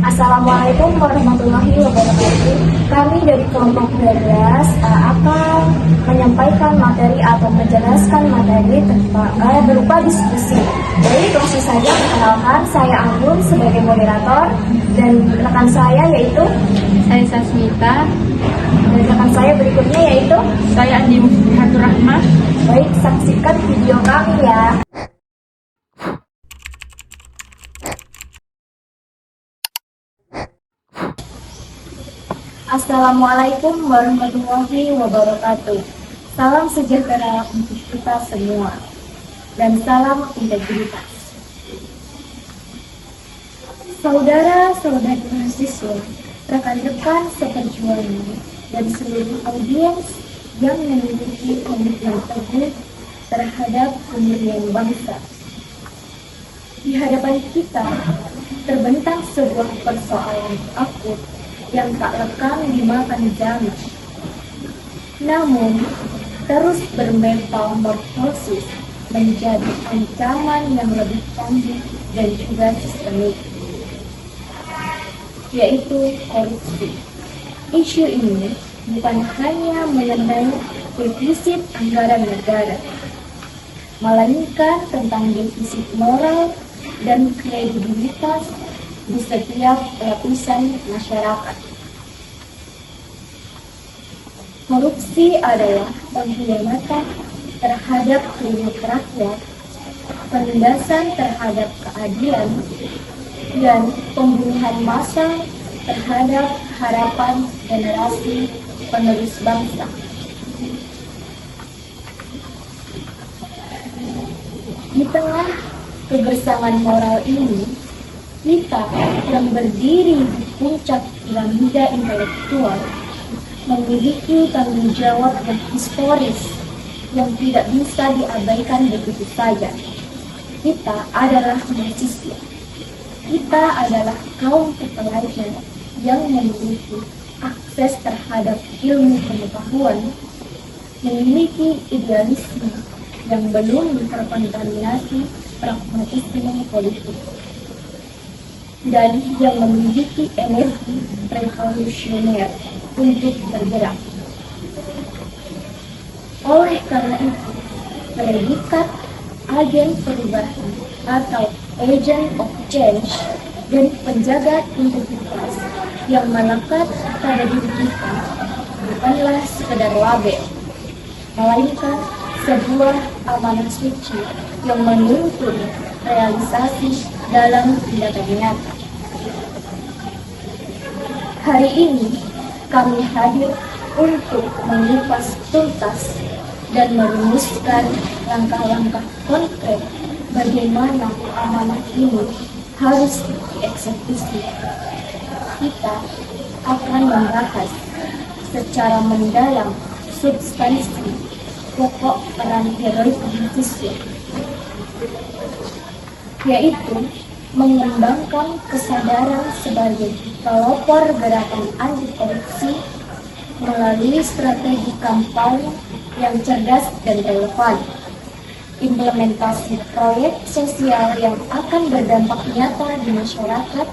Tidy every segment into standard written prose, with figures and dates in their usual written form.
Assalamualaikum warahmatullahi wabarakatuh. Kami dari kelompok 12 akan menyampaikan materi atau menjelaskan materi berupa diskusi. Jadi langsung saja perkenalkan, saya Anggun sebagai moderator dan rekan saya yaitu Saya Sasmita. dan rekan saya berikutnya yaitu Saya Andi Muhammad Rahmat. baik, saksikan video kami ya. Assalamualaikum warahmatullahi wabarakatuh. Salam sejahtera untuk kita semua dan salam integritas. Saudara-saudari mahasiswa, rekan-rekan seperjuangan, dan seluruh audiens yang memiliki komitmen teguh terhadap kemuliaan bangsa. Di hadapan kita terbentang sebuah persoalan akut yang tak lekang dimakan zaman, namun terus bermetamorfosis menjadi ancaman yang lebih canggih dan juga sistemik, yaitu korupsi. Isu ini bukan hanya mengenai defisit anggaran negara, melainkan tentang defisit moral dan kredibilitas di setiap lapisan masyarakat. Korupsi adalah pengkhianatan terhadap keringat rakyat, penindasan terhadap keadilan, dan pembunuhan massal terhadap harapan generasi penerus bangsa. Di tengah kebersamaan moral ini, kita yang berdiri di puncak piramida intelektual memiliki tanggung jawab yang historis yang tidak bisa diabaikan begitu saja. Kita adalah mahasiswa. Kita adalah kaum pelajar yang memiliki akses terhadap ilmu pengetahuan, memiliki idealisme yang belum terkontaminasi pragmatisme politik, dan yang memiliki energi revolusioner untuk bergerak. Oleh karena itu, predikat agen perubahan atau agent of change dan penjaga integritas yang melekat pada diri kita bukanlah sekedar label, melainkan sebuah amanah suci yang menuntun realisasi dalam tindakan nyata. Hari ini kami hadir untuk mengupas tuntas dan merumuskan langkah-langkah konkret bagaimana amanah ini harus dieksekusi. Kita akan membahas secara mendalam substansi pokok peran heroik mahasiswa, yaitu mengembangkan kesadaran sebagai pelopor gerakan anti korupsi melalui strategi kampanye yang cerdas dan relevan, implementasi proyek sosial yang akan berdampak nyata di masyarakat,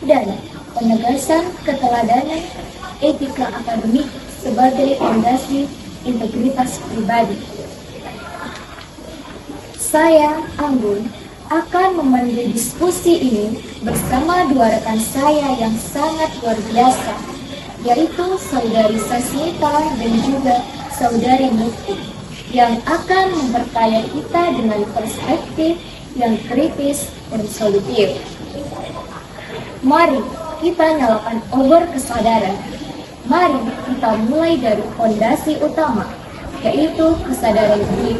dan penegasan keteladanan etika akademik sebagai fondasi integritas pribadi. Saya, Anggun, akan memandu diskusi ini bersama dua rekan saya yang sangat luar biasa, yaitu Saudari Sasmita dan juga Saudari Muti, yang akan memperkaya kita dengan perspektif yang kritis dan solutif. Mari kita nyalakan obor kesadaran. Mari kita mulai dari fondasi utama, yaitu kesadaran diri.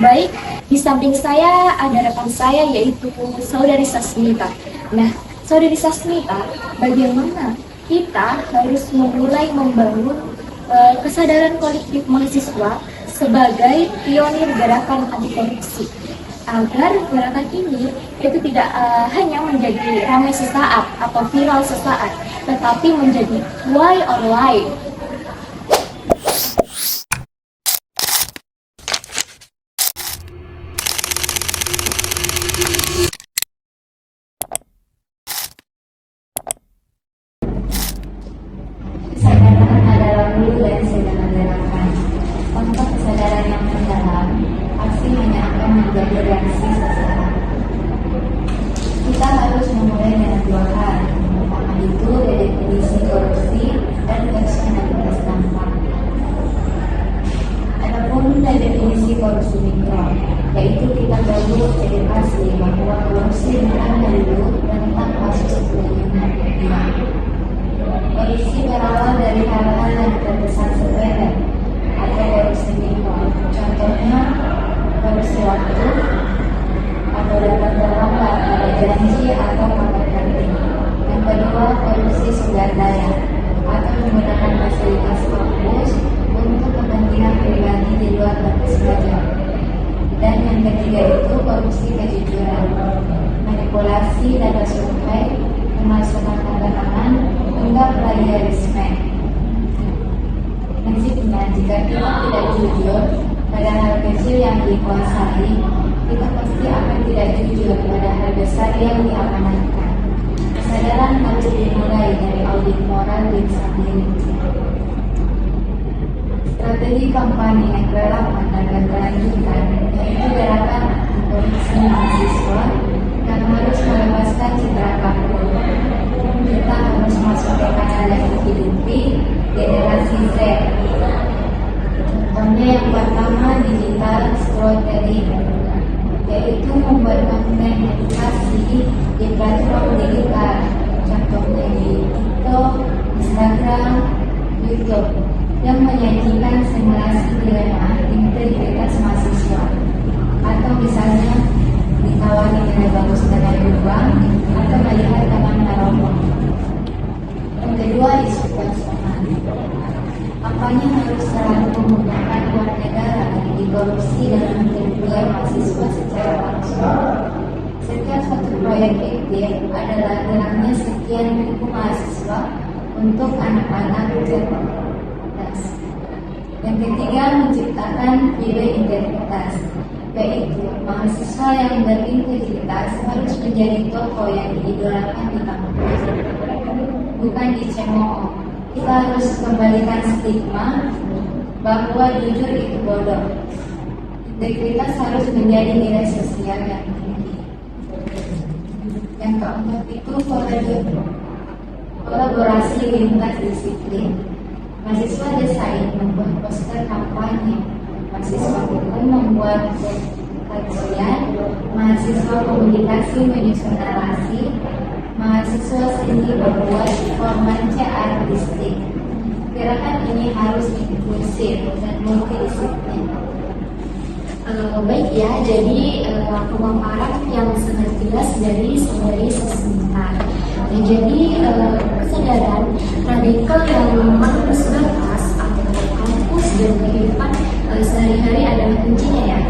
Baik, di samping saya ada rekan saya yaitu Saudari Sasmita. Nah, Saudari Sasmita, bagaimana kita harus memulai membangun kesadaran kolektif mahasiswa sebagai pionir gerakan anti korupsi, agar gerakan ini itu tidak hanya menjadi ramai sesaat atau viral sesaat, tetapi menjadi why or life. janji atau kabar penting. Yang kedua, korupsi sumber daya atau menggunakan fasilitas kampus untuk kepentingan pribadi di luar batas pelajar. Dan yang ketiga itu korupsi kejujuran, manipulasi data survei, memasukkan keterangan, hingga plagiarisme. Prinsipnya, jika kita tidak jujur pada hal kecil yang dikuasai, kita pasti akan tidak jujur pada hal besar yang diamanatkan. Kesadaran harus dimulai dari audit moral diri sendiri. Strategi kampanye relevan dan berkelanjutan yaitu gerakan anti-korupsi mahasiswa yang harus melepaskan citra kampus. Kita harus masuk ke kanal yang menghidupi generasi Z. Contohnya yang pertama, digital storytelling, yaitu membuat konten edukasi di platform digital, contohnya di TikTok, Instagram, YouTube, yang menyajikan simulasi dilema integritas mahasiswa, atau misalnya ditawari nilai bagus dengan uang atau melihat teman merokok. Yang kedua, isu personal. Apanya harus selalu menggunakan uang negara dikorupsi dalam kehidupan mahasiswa secara langsung. Setiap satu proyek fiktif adalah geraknya sekian ribu mahasiswa untuk anak-anak cerdas. Yang ketiga, menciptakan nilai integritas, yaitu mahasiswa yang berintegritas harus menjadi tokoh yang diidolakan di kampus, bukan dicemooh. Kita harus kembalikan stigma bahwa jujur itu bodoh. Integritas harus menjadi nilai sosial yang tinggi. Yang keempat itu kolaborasi lintas disiplin. Mahasiswa desain membuat poster kampanye, mahasiswa hukum membuat kajian, mahasiswa komunikasi menyusun narasi, mahasiswa seni membuat performance artistik. Gerakan ini harus inklusif dan multidisiplin. Baik ya, jadi pemaparan yang sangat jelas dari saudari Sasmita. Jadi kesadaran radikal yang menembus batas atau kampus dan kehidupan sehari-hari adalah kuncinya ya.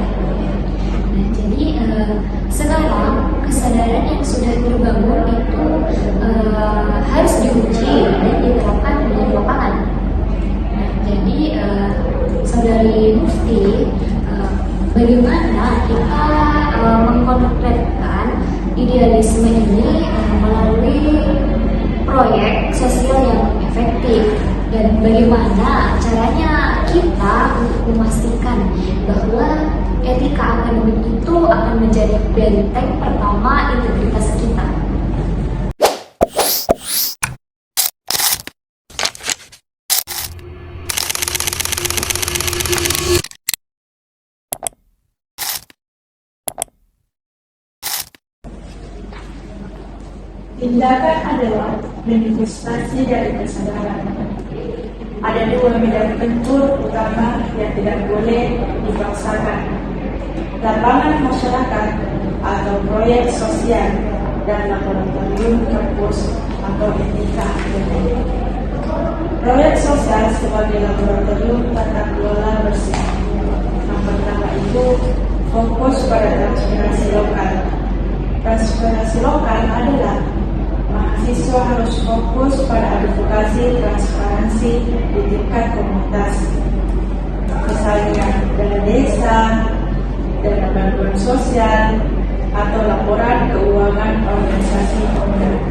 Nah, jadi sekarang kesadaran yang sudah terbangun itu harus diuji dan diterapkan di lapangan. Nah, jadi saudari Mufti, bagaimana kita mengkonkretkan idealisme ini melalui proyek sosial yang efektif, dan bagaimana caranya kita untuk memastikan bahwa etika akademik itu akan menjadi benteng pertama integritas kita. Tindakan adalah manifestasi dari kesadaran. Ada dua medan tempur utama yang tidak boleh dipaksakan: lapangan masyarakat atau proyek sosial, dan laboratorium kampus atau etika akademik. Proyek sosial sebagai laboratorium tata kelola bersih. Yang pertama itu fokus pada transformasi lokal. Transformasi lokal adalah mahasiswa harus fokus pada advokasi transparansi di tingkat komunitas, misalnya dana desa, dana bantuan sosial, atau laporan keuangan organisasi komunitas.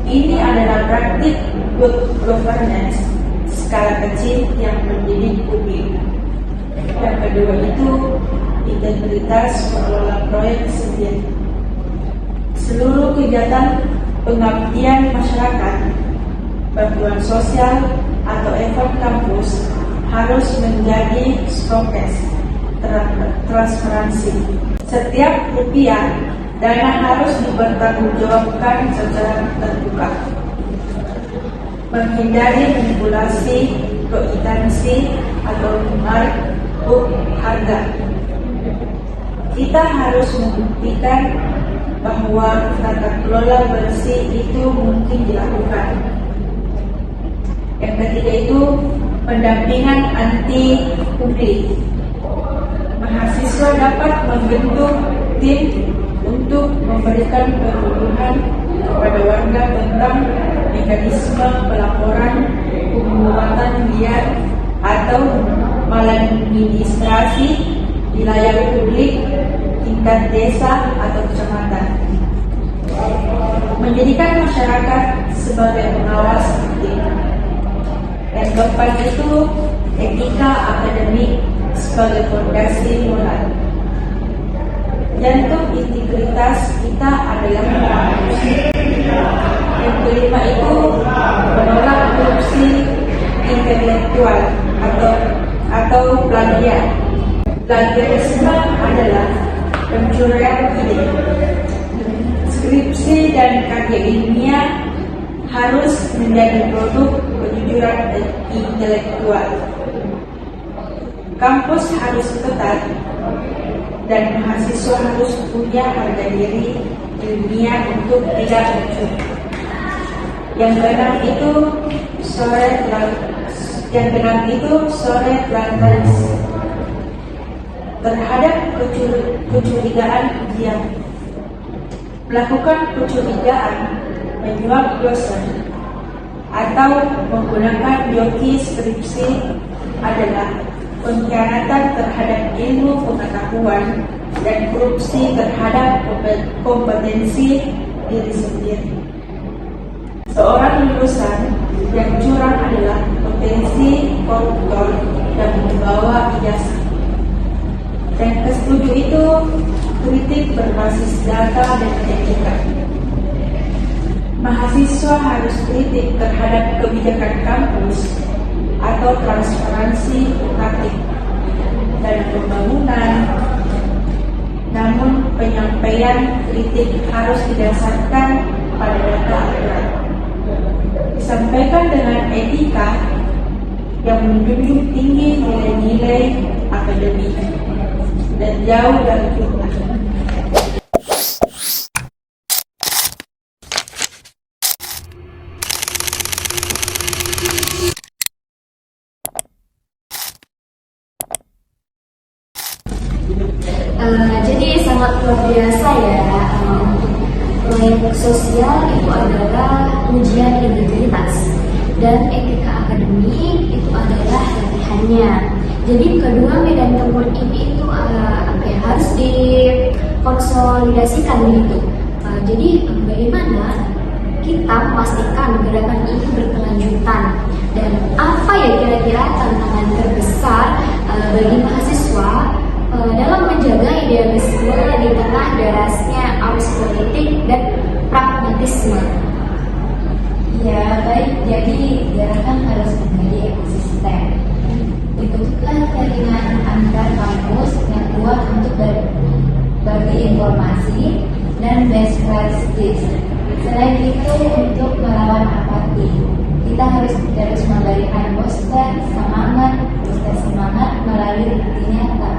Ini adalah praktik good governance skala kecil yang mendidik publik. Yang kedua itu integritas mengelola proyek sendiri. Seluruh kegiatan pengabdian masyarakat, bantuan sosial, atau effort kampus harus menjadi prokes, transparansi. Setiap rupiah dana harus dipertanggungjawabkan secara terbuka. Menghindari manipulasi, kwitansi, atau markup harga. Kita harus membuktikan bahwa tata kelola bersih itu mungkin dilakukan. Yang ketiga itu pendampingan anti publik. Mahasiswa dapat membentuk tim untuk memberikan penyuluhan kepada warga tentang mekanisme pelaporan pembuatan liar atau maladministrasi wilayah publik tingkat desa atau kecamatan. Menjadikan masyarakat sebagai pengawas aktif. Yang keempat itu etika akademik sebagai fondasi moral. Jantung integritas kita adalah kampus. Yang kelima itu menolak korupsi intelektual atau plagiat. Plagiarisme adalah pencurian ide. Skripsi dan karya ilmiah harus menjadi produk kejujuran intelektual. Kampus harus ketat dan mahasiswa harus punya harga diri ilmiah untuk tidak mencuri. Yang keenam itu sore lantas terhadap kecurigaan ujian. Melakukan kecurigaan menyuap dosen atau menggunakan joki skripsi adalah pengkhianatan terhadap ilmu pengetahuan dan korupsi terhadap kompetensi diri sendiri. Seorang lulusan yang curang adalah potensi koruptor yang membawa ijazah. Dan kesetuju itu kritik berbasis data dan etika. Mahasiswa harus kritik terhadap kebijakan kampus atau transparansi UKT dan pembangunan. Namun penyampaian kritik harus didasarkan pada data akurat. Disampaikan dengan etika yang menjunjung tinggi nilai-nilai akademik dan jauh dari fitnah. Jadi sangat luar biasa ya. Proyek sosial itu adalah ujian integritas dan etika akademik itu adalah latihannya. Jadi kedua medan tempur ini itu harus dikonsolidasikan gitu. Jadi bagaimana kita memastikan gerakan ini berkelanjutan dan apa ya kira-kira tantangan terbesar bagi mahasiswa dalam menjaga idealisme di tengah derasnya arus politik dan pragmatisme. Ya baik, jadi gerakan harus menjadi ekosistem. Dibutuhkan jaringan antar kampus yang kuat untuk berbagi informasi dan best practice. Selain itu, untuk melawan apati, kita harus terus memberikan booster semangat melalui bukti nyata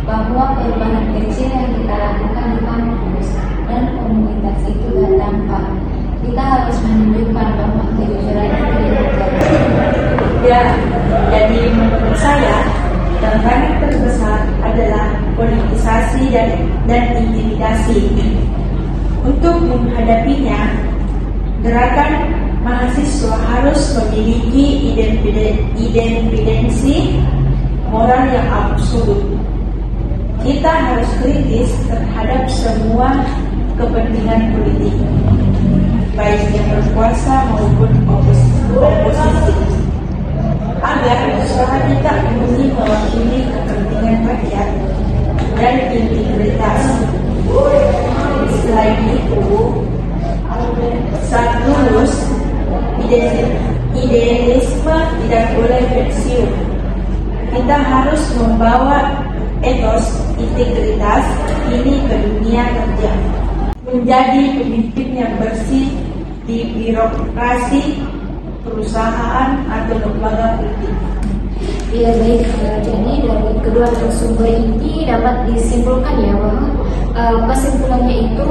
bahwa perubahan kecil yang kita lakukan di kampus dan komunitas itu gak tampak. Kita harus menunjukkan bahwa kejujuran itu dilakukan. Ya, jadi menurut saya tantangan terbesar adalah politisasi dan intimidasi. Untuk menghadapinya, gerakan mahasiswa harus memiliki independensi moral yang absolut. Kita harus kritis terhadap semua kepentingan politik, baik yang berkuasa maupun oposisi, agar suara kita murni mewakili kepentingan rakyat dan integritas. Selain itu, saat lulus, idealisme tidak boleh pensiun. Kita harus membawa etos integritas ini ke dunia kerja, menjadi pemimpin yang bersih di birokrasi, perusahaan atau lembaga politik. Ya baik, jadi dari kedua narasumber ini dapat disimpulkan ya bahwa kesimpulannya itu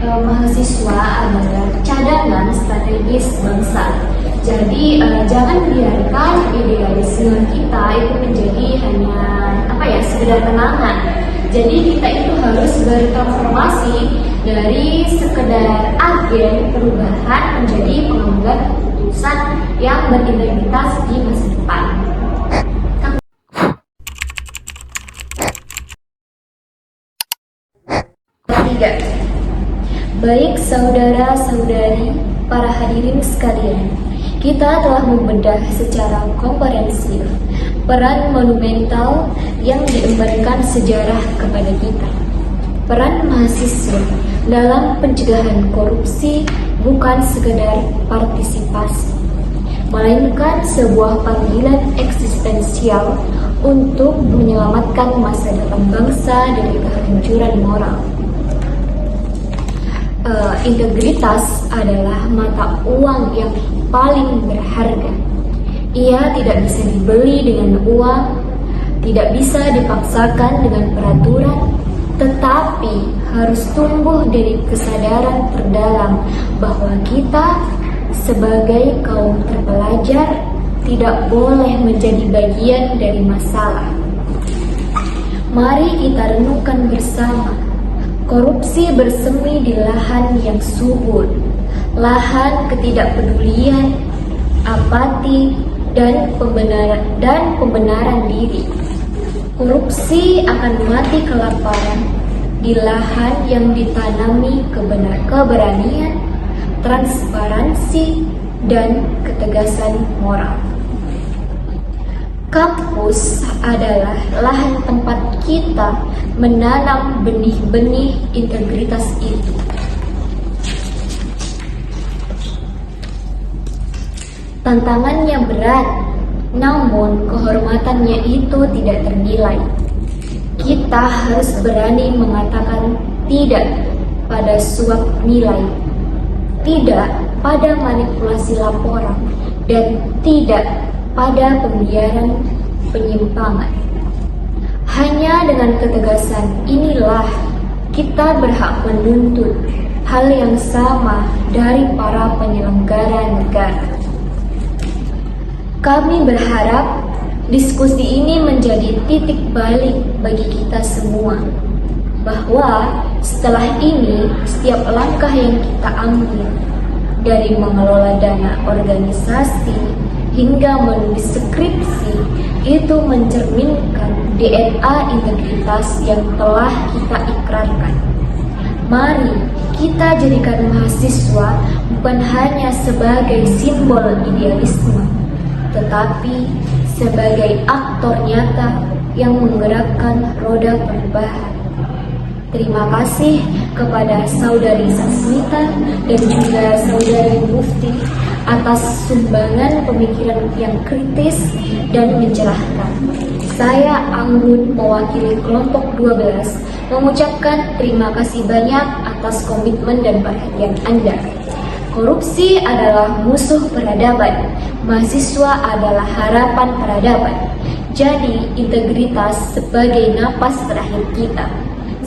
mahasiswa adalah cadangan strategis bangsa. Jadi jangan biarkan idealisme kita itu menjadi hanya sekedar kenangan. Jadi kita itu harus bertransformasi dari sekedar agen perubahan menjadi pengambil keputusan yang berintegritas di masa depan. Ketiga, baik saudara-saudari, para hadirin sekalian, kita telah membedah secara komprehensif peran monumental yang diembarkan sejarah kepada kita. Peran mahasiswa dalam pencegahan korupsi bukan sekedar partisipasi, melainkan sebuah panggilan eksistensial untuk menyelamatkan masa depan bangsa dari kehancuran moral. Integritas adalah mata uang yang paling berharga. Ia tidak bisa dibeli dengan uang, tidak bisa dipaksakan dengan peraturan, tetapi harus tumbuh dari kesadaran terdalam bahwa kita sebagai kaum terpelajar tidak boleh menjadi bagian dari masalah. Mari kita renungkan bersama. Korupsi bersemi di lahan yang subur, lahan ketidakpedulian, apati, dan pembenaran diri. Korupsi akan mati kelaparan di lahan yang ditanami keberanian, transparansi, dan ketegasan moral. Kampus adalah lahan tempat kita menanam benih-benih integritas itu. Tantangannya berat, namun kehormatannya itu tidak ternilai. Kita harus berani mengatakan tidak pada suap nilai, tidak pada manipulasi laporan, dan tidak pada pembiaran penyimpangan. Hanya dengan ketegasan inilah kita berhak menuntut hal yang sama dari para penyelenggara negara. Kami berharap diskusi ini menjadi titik balik bagi kita semua, bahwa setelah ini setiap langkah yang kita ambil, dari mengelola dana organisasi hingga menulis skripsi, itu mencerminkan DNA integritas yang telah kita ikrarkan. Mari kita jadikan mahasiswa bukan hanya sebagai simbol idealisme, tetapi sebagai aktor nyata yang menggerakkan roda perubahan. Terima kasih kepada Saudari Sasmita dan juga Saudari Mufti atas sumbangan pemikiran yang kritis dan mencerahkan. Saya Anggun mewakili kelompok 12 mengucapkan terima kasih banyak atas komitmen dan perhatian Anda. Korupsi adalah musuh peradaban, mahasiswa adalah harapan peradaban. Jadi integritas sebagai napas terakhir kita.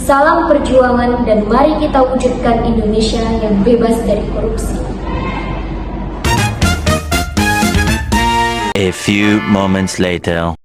Salam perjuangan dan mari kita wujudkan Indonesia yang bebas dari korupsi. A few moments later.